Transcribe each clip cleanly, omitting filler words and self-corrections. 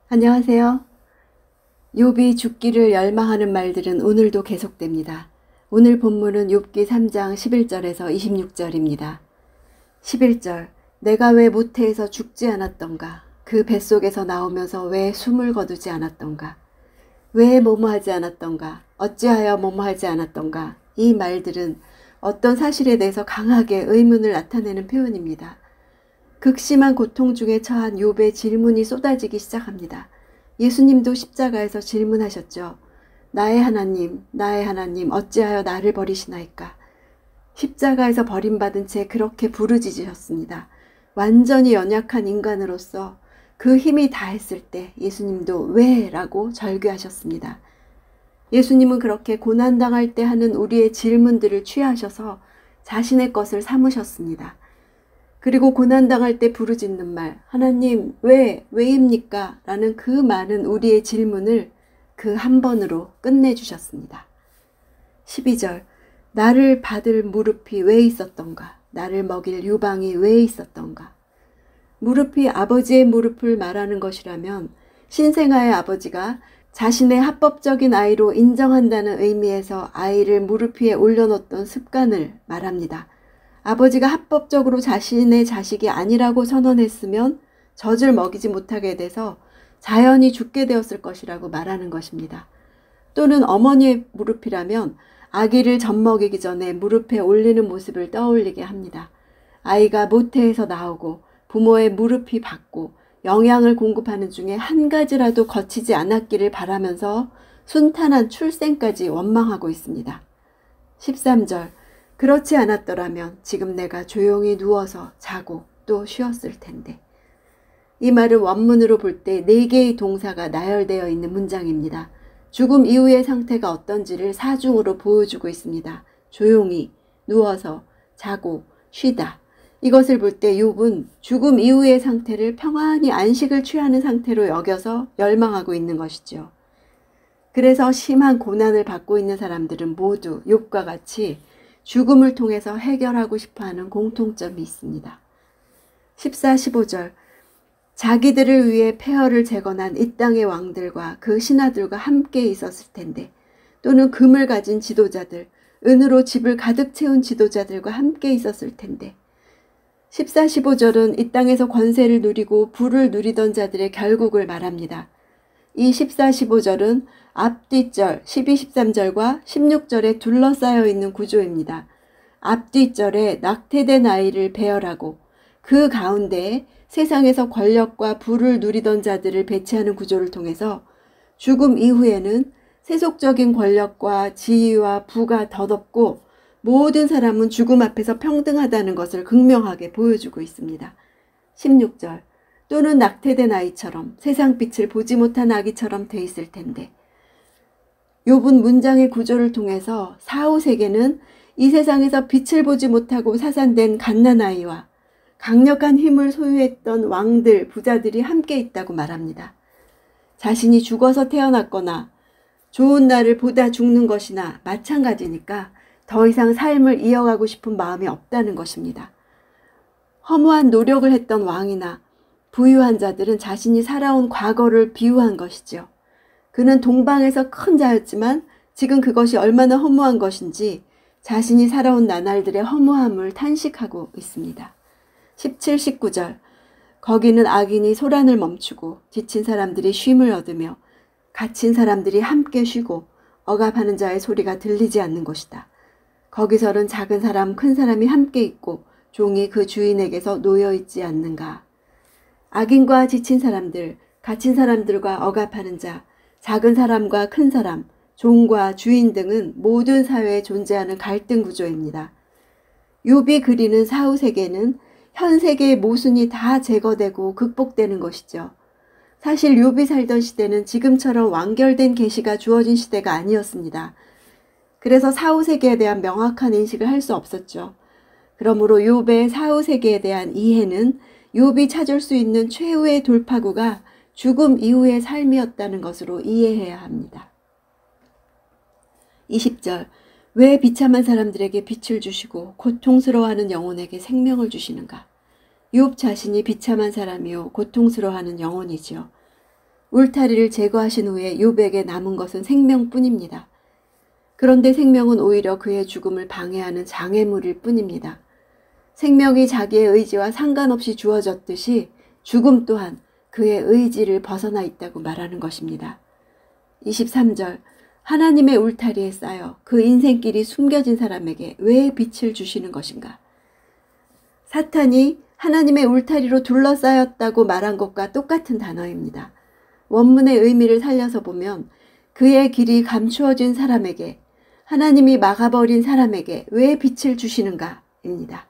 안녕하세요. 욥이 죽기를 열망하는 말들은 오늘도 계속됩니다. 오늘 본문은 욥기 3장 11절에서 26절입니다. 11절 내가 왜 모태에서 죽지 않았던가? 그 뱃속에서 나오면서 왜 숨을 거두지 않았던가? 왜 뭐뭐하지 않았던가? 어찌하여 뭐뭐하지 않았던가? 이 말들은 어떤 사실에 대해서 강하게 의문을 나타내는 표현입니다. 극심한 고통 중에 처한 욥의 질문이 쏟아지기 시작합니다. 예수님도 십자가에서 질문하셨죠. 나의 하나님, 어찌하여 나를 버리시나이까? 십자가에서 버림받은 채 그렇게 부르짖으셨습니다. 완전히 연약한 인간으로서 그 힘이 다했을 때 예수님도 왜? 라고 절규하셨습니다. 예수님은 그렇게 고난당할 때 하는 우리의 질문들을 취하셔서 자신의 것을 삼으셨습니다. 그리고 고난당할 때 부르짖는 말, 하나님 왜입니까? 라는 그 많은 우리의 질문을 그 한 번으로 끝내주셨습니다. 12절 나를 받을 무릎이 왜 있었던가? 나를 먹일 유방이 왜 있었던가? 무릎이 아버지의 무릎을 말하는 것이라면 신생아의 아버지가 자신의 합법적인 아이로 인정한다는 의미에서 아이를 무릎 위에 올려놓던 습관을 말합니다. 아버지가 합법적으로 자신의 자식이 아니라고 선언했으면 젖을 먹이지 못하게 돼서 자연히 죽게 되었을 것이라고 말하는 것입니다. 또는 어머니의 무릎이라면 아기를 젖먹이기 전에 무릎에 올리는 모습을 떠올리게 합니다. 아이가 모태에서 나오고 부모의 무릎이 받고 영양을 공급하는 중에 한 가지라도 거치지 않았기를 바라면서 순탄한 출생까지 원망하고 있습니다. 13절 그렇지 않았더라면 지금 내가 조용히 누워서 자고 또 쉬었을 텐데. 이 말은 원문으로 볼 때 4개의 동사가 나열되어 있는 문장입니다. 죽음 이후의 상태가 어떤지를 사중으로 보여주고 있습니다. 조용히, 누워서, 자고, 쉬다. 이것을 볼 때 욥은 죽음 이후의 상태를 평안히 안식을 취하는 상태로 여겨서 열망하고 있는 것이죠. 그래서 심한 고난을 받고 있는 사람들은 모두 욥과 같이 죽음을 통해서 해결하고 싶어하는 공통점이 있습니다. 14, 15절 자기들을 위해 폐허를 재건한 이 땅의 왕들과 그 신하들과 함께 있었을 텐데 또는 금을 가진 지도자들, 은으로 집을 가득 채운 지도자들과 함께 있었을 텐데 14, 15절은 이 땅에서 권세를 누리고 부를 누리던 자들의 결국을 말합니다. 이 14, 15절은 앞뒤절 12, 13절과 16절에 둘러싸여 있는 구조입니다. 앞뒤절에 낙태된 아이를 배열하고 그 가운데에 세상에서 권력과 부를 누리던 자들을 배치하는 구조를 통해서 죽음 이후에는 세속적인 권력과 지위와 부가 덧없고 모든 사람은 죽음 앞에서 평등하다는 것을 극명하게 보여주고 있습니다. 16절 또는 낙태된 아이처럼 세상 빛을 보지 못한 아기처럼 돼 있을 텐데 욥은 문장의 구조를 통해서 사후 세계는 이 세상에서 빛을 보지 못하고 사산된 갓난아이와 강력한 힘을 소유했던 왕들, 부자들이 함께 있다고 말합니다. 자신이 죽어서 태어났거나 좋은 날을 보다 죽는 것이나 마찬가지니까 더 이상 삶을 이어가고 싶은 마음이 없다는 것입니다. 허무한 노력을 했던 왕이나 부유한 자들은 자신이 살아온 과거를 비유한 것이죠. 그는 동방에서 큰 자였지만 지금 그것이 얼마나 허무한 것인지 자신이 살아온 나날들의 허무함을 탄식하고 있습니다. 17, 19절 거기는 악인이 소란을 멈추고 지친 사람들이 쉼을 얻으며 갇힌 사람들이 함께 쉬고 억압하는 자의 소리가 들리지 않는 곳이다. 거기서는 작은 사람 큰 사람이 함께 있고 종이 그 주인에게서 놓여있지 않는가. 악인과 지친 사람들, 갇힌 사람들과 억압하는 자, 작은 사람과 큰 사람, 종과 주인 등은 모든 사회에 존재하는 갈등 구조입니다. 욥이 그리는 사후 세계는 현 세계의 모순이 다 제거되고 극복되는 것이죠. 사실 욥이 살던 시대는 지금처럼 완결된 계시가 주어진 시대가 아니었습니다. 그래서 사후 세계에 대한 명확한 인식을 할 수 없었죠. 그러므로 욥의 사후 세계에 대한 이해는 욥이 찾을 수 있는 최후의 돌파구가 죽음 이후의 삶이었다는 것으로 이해해야 합니다. 20절 왜 비참한 사람들에게 빛을 주시고 고통스러워하는 영혼에게 생명을 주시는가? 욥 자신이 비참한 사람이요 고통스러워하는 영혼이지요. 울타리를 제거하신 후에 욥에게 남은 것은 생명뿐입니다. 그런데 생명은 오히려 그의 죽음을 방해하는 장애물일 뿐입니다. 생명이 자기의 의지와 상관없이 주어졌듯이 죽음 또한 그의 의지를 벗어나 있다고 말하는 것입니다. 23절, 하나님의 울타리에 쌓여 그 인생길이 숨겨진 사람에게 왜 빛을 주시는 것인가? 사탄이 하나님의 울타리로 둘러싸였다고 말한 것과 똑같은 단어입니다. 원문의 의미를 살려서 보면 그의 길이 감추어진 사람에게, 하나님이 막아버린 사람에게 왜 빛을 주시는가입니다.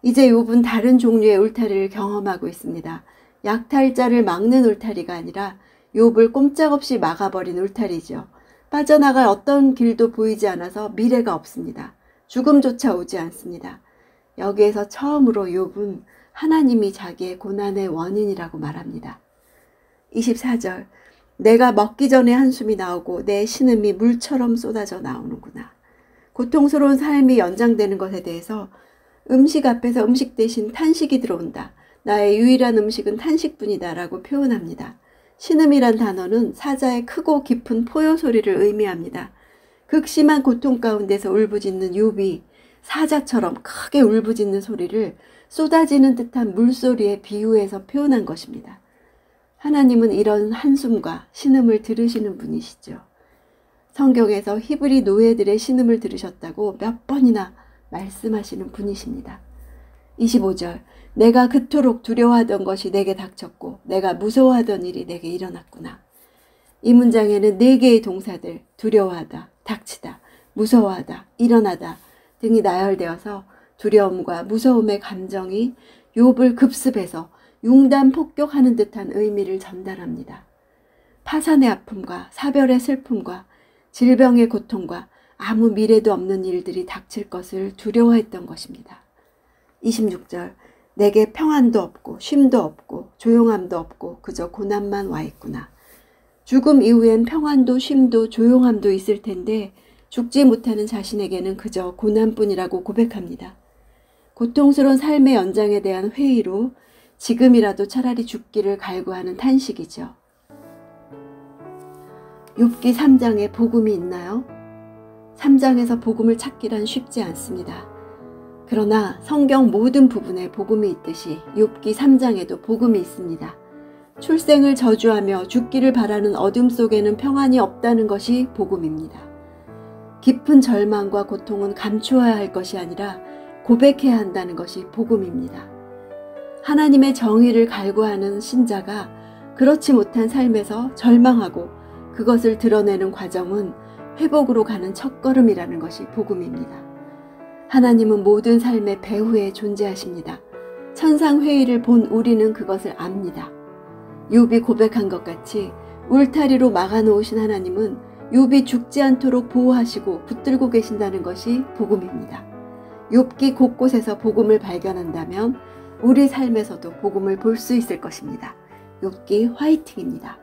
이제 욥은 다른 종류의 울타리를 경험하고 있습니다. 약탈자를 막는 울타리가 아니라 욥을 꼼짝없이 막아버린 울타리죠. 빠져나갈 어떤 길도 보이지 않아서 미래가 없습니다. 죽음조차 오지 않습니다. 여기에서 처음으로 욥은 하나님이 자기의 고난의 원인이라고 말합니다. 24절, 내가 먹기 전에 한숨이 나오고 내 신음이 물처럼 쏟아져 나오는구나. 고통스러운 삶이 연장되는 것에 대해서 음식 앞에서 음식 대신 탄식이 들어온다. 나의 유일한 음식은 탄식뿐이다 라고 표현합니다. 신음이란 단어는 사자의 크고 깊은 포효 소리를 의미합니다. 극심한 고통 가운데서 울부짖는 욥이 사자처럼 크게 울부짖는 소리를 쏟아지는 듯한 물소리에 비유해서 표현한 것입니다. 하나님은 이런 한숨과 신음을 들으시는 분이시죠. 성경에서 히브리 노예들의 신음을 들으셨다고 몇 번이나 말씀하시는 분이십니다. 25절, 내가 그토록 두려워하던 것이 내게 닥쳤고 내가 무서워하던 일이 내게 일어났구나. 이 문장에는 4개의 동사들, 두려워하다, 닥치다, 무서워하다, 일어나다 등이 나열되어서 두려움과 무서움의 감정이 욥을 급습해서 융단 폭격하는 듯한 의미를 전달합니다. 파산의 아픔과 사별의 슬픔과 질병의 고통과 아무 미래도 없는 일들이 닥칠 것을 두려워했던 것입니다. 26절, 내게 평안도 없고 쉼도 없고 조용함도 없고 그저 고난만 와 있구나. 죽음 이후엔 평안도 쉼도 조용함도 있을 텐데 죽지 못하는 자신에게는 그저 고난뿐이라고 고백합니다. 고통스러운 삶의 연장에 대한 회의로 지금이라도 차라리 죽기를 갈구하는 탄식이죠. 욥기 3장에 복음이 있나요? 3장에서 복음을 찾기란 쉽지 않습니다. 그러나 성경 모든 부분에 복음이 있듯이 욥기 3장에도 복음이 있습니다. 출생을 저주하며 죽기를 바라는 어둠 속에는 평안이 없다는 것이 복음입니다. 깊은 절망과 고통은 감추어야 할 것이 아니라 고백해야 한다는 것이 복음입니다. 하나님의 정의를 갈구하는 신자가 그렇지 못한 삶에서 절망하고 그것을 드러내는 과정은 회복으로 가는 첫걸음이라는 것이 복음입니다. 하나님은 모든 삶의 배후에 존재하십니다. 천상회의를 본 우리는 그것을 압니다. 욥이 고백한 것 같이 울타리로 막아놓으신 하나님은 욥이 죽지 않도록 보호하시고 붙들고 계신다는 것이 복음입니다. 욥기 곳곳에서 복음을 발견한다면 우리 삶에서도 복음을 볼 수 있을 것입니다. 욥기 화이팅입니다.